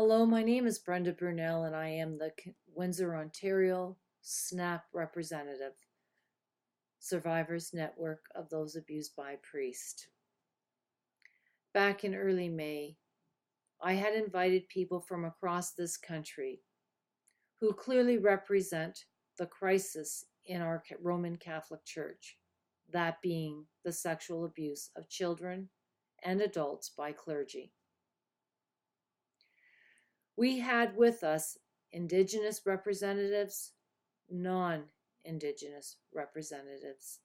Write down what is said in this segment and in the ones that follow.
Hello, my name is Brenda Brunel and I am the Windsor, Ontario SNAP representative, Survivors Network of Those Abused by Priest. Back in early May, I had invited people from across this country who clearly represent the crisis in our Roman Catholic Church, that being the sexual abuse of children and adults by clergy. We had with us Indigenous representatives, non-Indigenous representatives.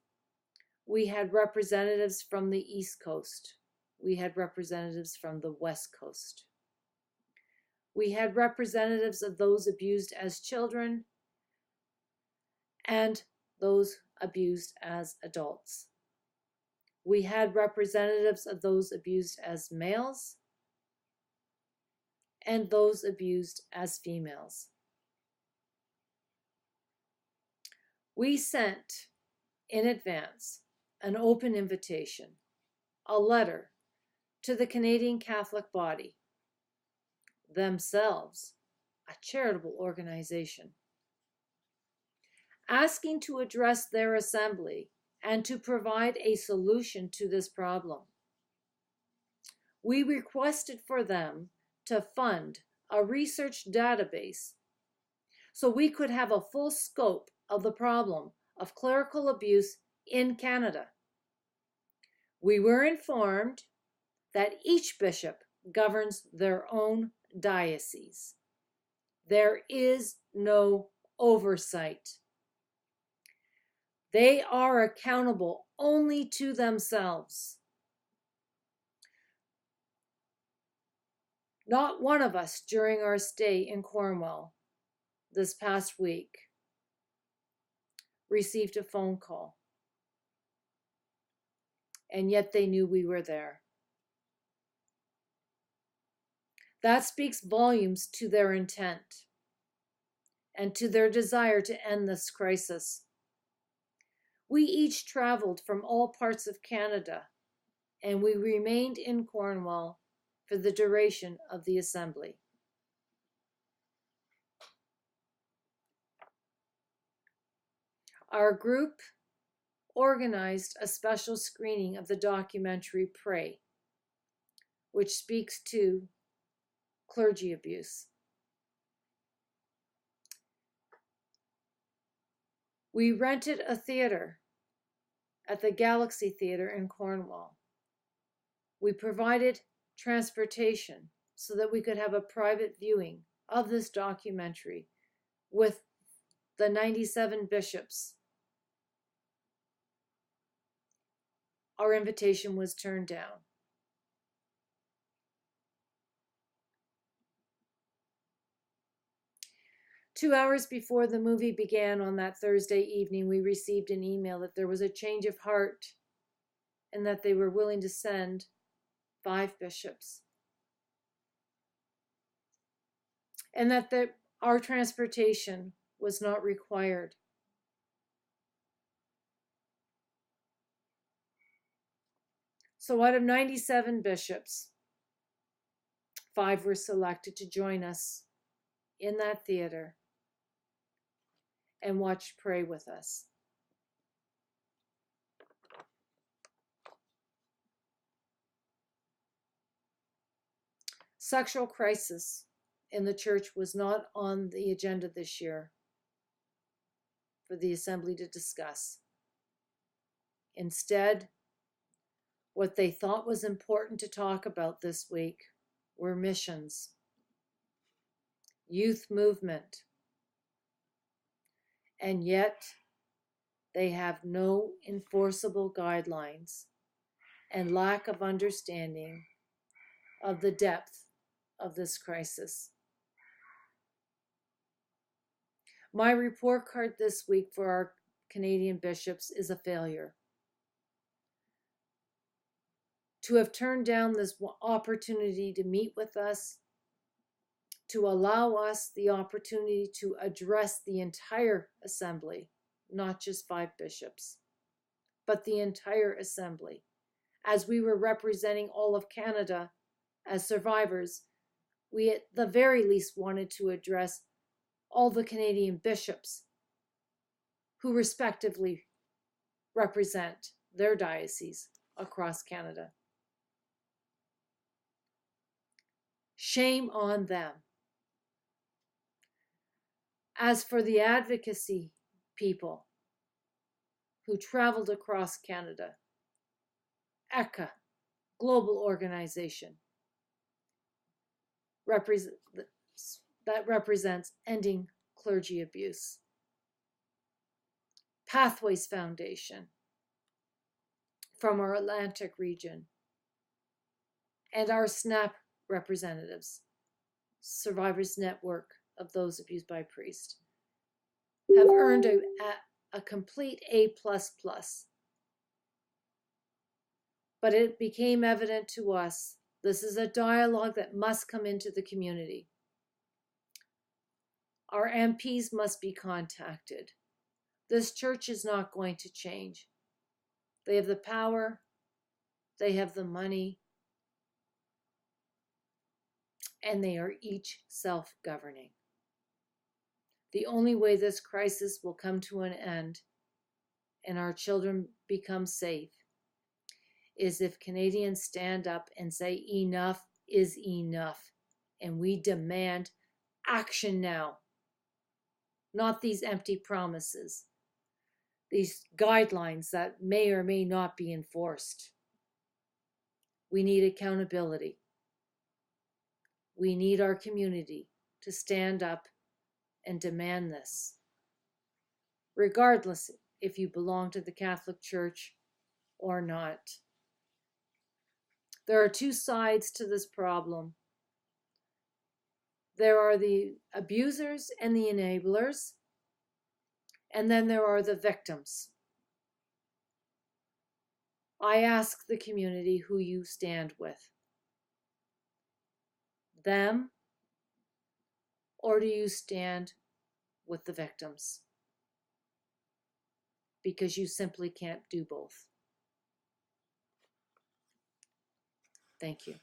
We had representatives from the East Coast. We had representatives from the West Coast. We had representatives of those abused as children and those abused as adults. We had representatives of those abused as males and those abused as females. We sent in advance an open invitation, a letter to the Canadian Catholic body, themselves a charitable organization, asking to address their assembly and to provide a solution to this problem. We requested for them to fund a research database so we could have a full scope of the problem of clerical abuse in Canada. We were informed that each bishop governs their own diocese. There is no oversight. They are accountable only to themselves. Not one of us during our stay in Cornwall this past week received a phone call, and yet they knew we were there. That speaks volumes to their intent and to their desire to end this crisis. We each traveled from all parts of Canada, and we remained in Cornwall for the duration of the assembly. Our group organized a special screening of the documentary Pray, which speaks to clergy abuse. We rented a theater at the Galaxy Theater in Cornwall. We provided transportation so that we could have a private viewing of this documentary with the 97 bishops. Our invitation was turned down. Two hours before the movie began on that Thursday evening, we received an email that there was a change of heart and that they were willing to send 5 bishops. And that our transportation was not required. So out of 97 bishops, 5 were selected to join us in that theater and watch Pray with us. Sexual crisis in the church was not on the agenda this year for the assembly to discuss. Instead, what they thought was important to talk about this week were missions, youth movement, and yet they have no enforceable guidelines and lack of understanding of the depth of this crisis. My report card this week for our Canadian bishops is a failure. To have turned down this opportunity to meet with us, to allow us the opportunity to address the entire assembly, not just 5 bishops, but the entire assembly, as we were representing all of Canada as survivors, we at the very least wanted to address all the Canadian bishops who respectively represent their dioceses across Canada. Shame on them. As for the advocacy people who traveled across Canada, ECA, global organization, that represents ending clergy abuse. Pathways Foundation from our Atlantic region, and our SNAP representatives, Survivors Network of Those Abused by Priests, have earned a complete A++. But it became evident to us, this is a dialogue that must come into the community. Our MPs must be contacted. This church is not going to change. They have the power, they have the money, and they are each self-governing. The only way this crisis will come to an end and our children become safe is if Canadians stand up and say enough is enough, and we demand action now, not these empty promises, these guidelines that may or may not be enforced. We need accountability. We need our community to stand up and demand this, regardless if you belong to the Catholic Church or not. There are two sides to this problem. There are the abusers and the enablers, and then there are the victims. I ask the community who you stand with. Them, or do you stand with the victims? Because you simply can't do both. Thank you.